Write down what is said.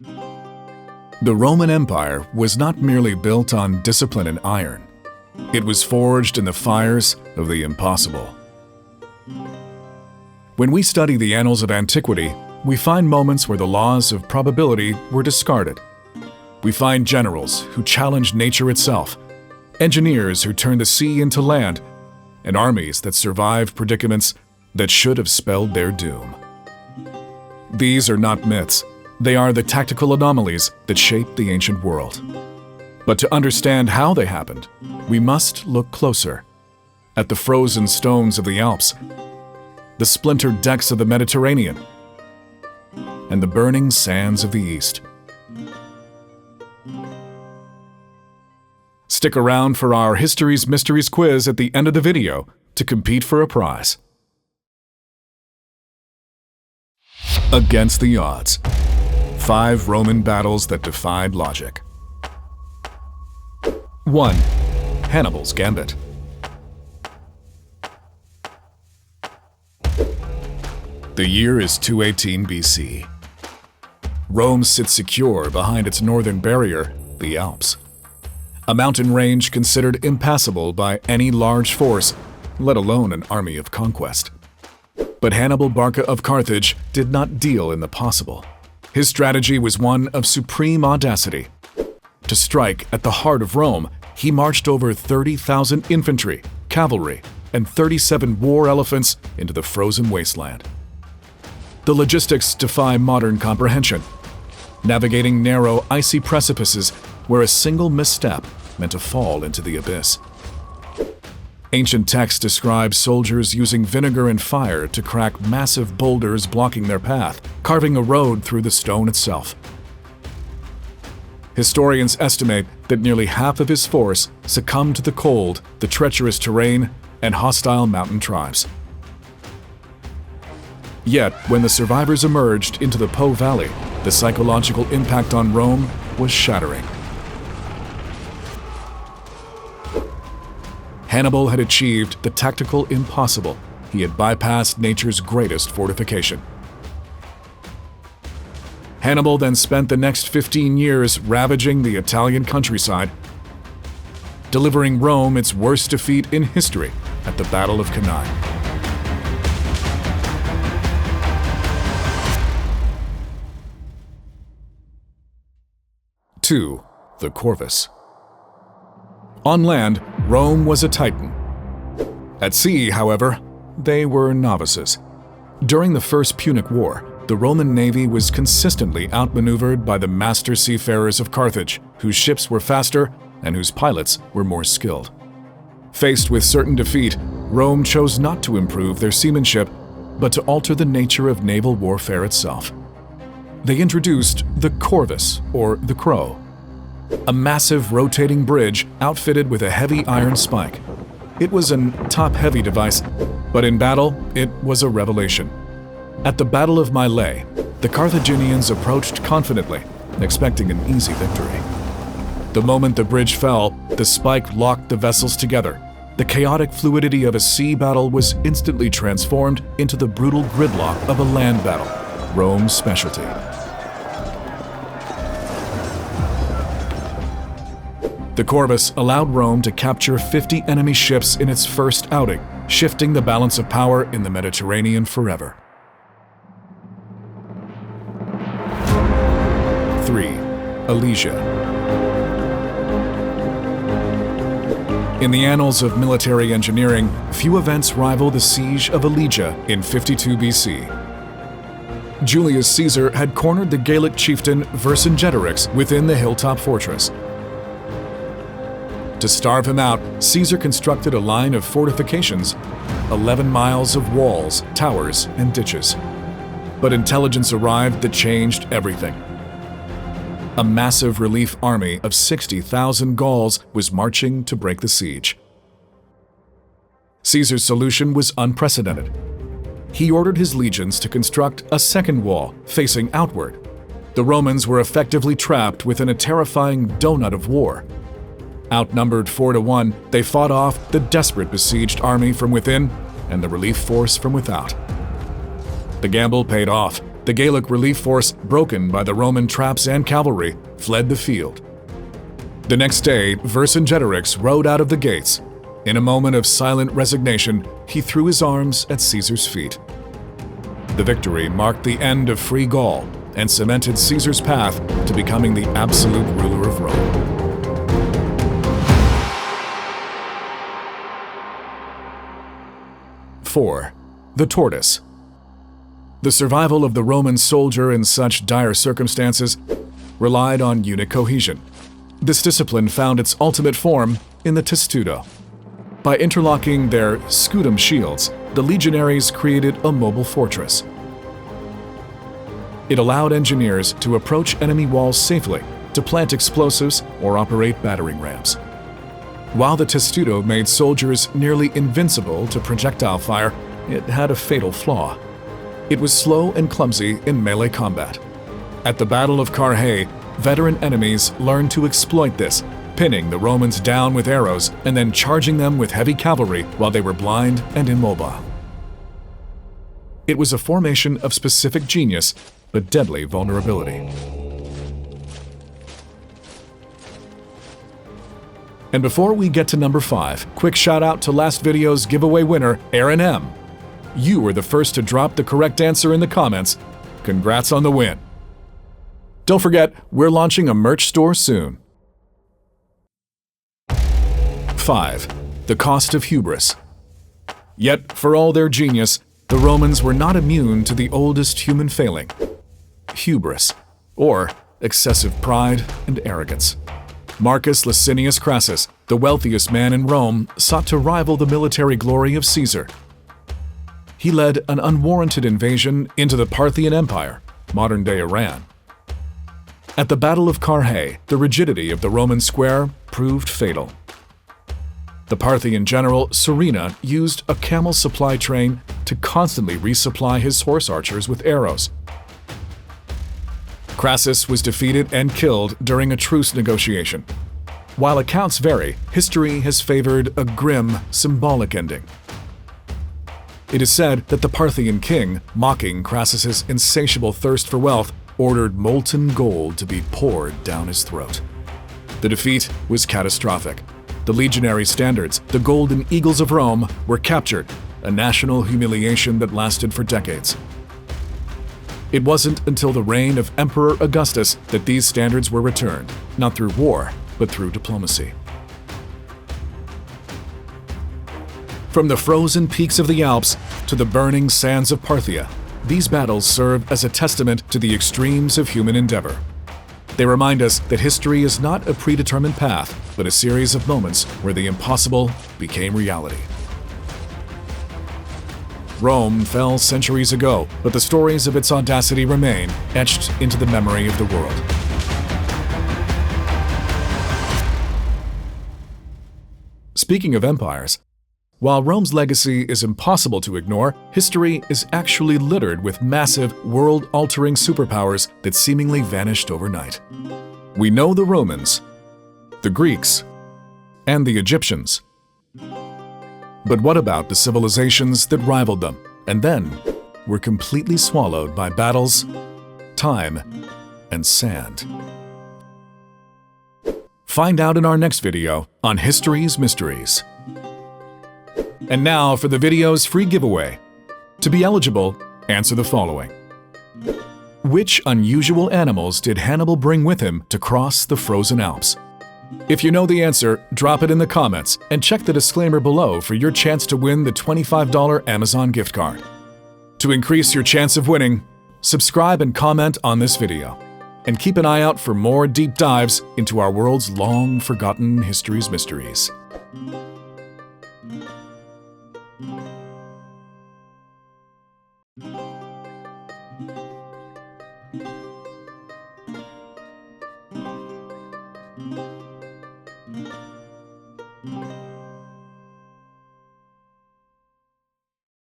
The Roman Empire was not merely built on discipline and iron. It was forged in the fires of the impossible. When we study the annals of antiquity, we find moments where the laws of probability were discarded. We find generals who challenged nature itself, engineers who turned the sea into land, and armies that survived predicaments that should have spelled their doom. These are not myths. They are the tactical anomalies that shaped the ancient world. But to understand how they happened, we must look closer at the frozen stones of the Alps, the splintered decks of the Mediterranean, and the burning sands of the East. Stick around for our History's Mysteries quiz at the end of the video to compete for a prize. Against the odds. 5 Roman battles that defied logic. 1. Hannibal's Gambit. The year is 218 BC. Rome sits secure behind its northern barrier, the Alps, a mountain range considered impassable by any large force, let alone an army of conquest. But Hannibal Barca of Carthage did not deal in the possible. His strategy was one of supreme audacity. To strike at the heart of Rome, he marched over 30,000 infantry, cavalry, and 37 war elephants into the frozen wasteland. The logistics defy modern comprehension, navigating narrow, icy precipices where a single misstep meant a fall into the abyss. Ancient texts describe soldiers using vinegar and fire to crack massive boulders blocking their path, carving a road through the stone itself. Historians estimate that nearly half of his force succumbed to the cold, the treacherous terrain, and hostile mountain tribes. Yet, when the survivors emerged into the Po Valley, the psychological impact on Rome was shattering. Hannibal had achieved the tactical impossible. He had bypassed nature's greatest fortification. Hannibal then spent the next 15 years ravaging the Italian countryside, delivering Rome its worst defeat in history at the Battle of Cannae. Two, the Corvus. On land, Rome was a titan. At sea, however, they were novices. During the First Punic War, the Roman navy was consistently outmaneuvered by the master seafarers of Carthage, whose ships were faster and whose pilots were more skilled. Faced with certain defeat, Rome chose not to improve their seamanship, but to alter the nature of naval warfare itself. They introduced the Corvus, or the Crow, a massive rotating bridge outfitted with a heavy iron spike. It was a top-heavy device, but in battle, it was a revelation. At the Battle of Cannae, the Carthaginians approached confidently, expecting an easy victory. The moment the bridge fell, the spike locked the vessels together. The chaotic fluidity of a sea battle was instantly transformed into the brutal gridlock of a land battle, Rome's specialty. The Corvus allowed Rome to capture 50 enemy ships in its first outing, shifting the balance of power in the Mediterranean forever. 3. Alesia. In the annals of military engineering, few events rival the siege of Alesia in 52 BC. Julius Caesar had cornered the Gallic chieftain Vercingetorix within the hilltop fortress. To starve him out, Caesar constructed a line of fortifications, 11 miles of walls, towers, and ditches. But intelligence arrived that changed everything. A massive relief army of 60,000 Gauls was marching to break the siege. Caesar's solution was unprecedented. He ordered his legions to construct a second wall facing outward. The Romans were effectively trapped within a terrifying donut of war. Outnumbered 4-1, they fought off the desperate besieged army from within and the relief force from without. The gamble paid off. the Gallic relief force, broken by the Roman traps and cavalry, fled the field. The next day, Vercingetorix rode out of the gates. In a moment of silent resignation, he threw his arms at Caesar's feet. The victory marked the end of Free Gaul and cemented Caesar's path to becoming the absolute ruler of Rome. '4. The Tortoise. The survival of the Roman soldier in such dire circumstances relied on unit cohesion. This discipline found its ultimate form in the testudo. By interlocking their scutum shields, the legionaries created a mobile fortress. It allowed engineers to approach enemy walls safely, to plant explosives or operate battering rams. While the testudo made soldiers nearly invincible to projectile fire, it had a fatal flaw. It was slow and clumsy in melee combat. At the Battle of Cannae, veteran enemies learned to exploit this, pinning the Romans down with arrows and then charging them with heavy cavalry while they were blind and immobile. It was a formation of specific genius, but deadly vulnerability. And before we get to number 5, quick shout out to last video's giveaway winner, Aaron M. You were the first to drop the correct answer in the comments. Congrats on the win. Don't forget, we're launching a merch store soon. 5. The cost of hubris. Yet, for all their genius, the Romans were not immune to the oldest human failing: hubris, or excessive pride and arrogance. Marcus Licinius Crassus, the wealthiest man in Rome, sought to rival the military glory of Caesar. He led an unwarranted invasion into the Parthian Empire, modern-day Iran. At the Battle of Cannae, the rigidity of the Roman square proved fatal. The Parthian general Serena used a camel supply train to constantly resupply his horse archers with arrows. Crassus was defeated and killed during a truce negotiation. While accounts vary, history has favored a grim, symbolic ending. It is said that the Parthian king, mocking Crassus's insatiable thirst for wealth, ordered molten gold to be poured down his throat. The defeat was catastrophic. The legionary standards, the Golden Eagles of Rome, were captured, a national humiliation that lasted for decades. It wasn't until the reign of Emperor Augustus that these standards were returned, not through war, but through diplomacy. From the frozen peaks of the Alps to the burning sands of Parthia, these battles serve as a testament to the extremes of human endeavor. They remind us that history is not a predetermined path, but a series of moments where the impossible became reality. Rome fell centuries ago, but the stories of its audacity remain etched into the memory of the world. Speaking of empires, while Rome's legacy is impossible to ignore, history is actually littered with massive, world-altering superpowers that seemingly vanished overnight. We know the Romans, the Greeks, and the Egyptians. But what about the civilizations that rivaled them, and then were completely swallowed by battles, time, and sand? Find out in our next video on History's Mysteries. And now for the video's free giveaway. To be eligible, answer the following. Which unusual animals did Hannibal bring with him to cross the frozen Alps? If you know the answer, drop it in the comments and check the disclaimer below for your chance to win the $25 Amazon gift card. To increase your chance of winning, subscribe and comment on this video. And keep an eye out for more deep dives into our world's long-forgotten history's mysteries.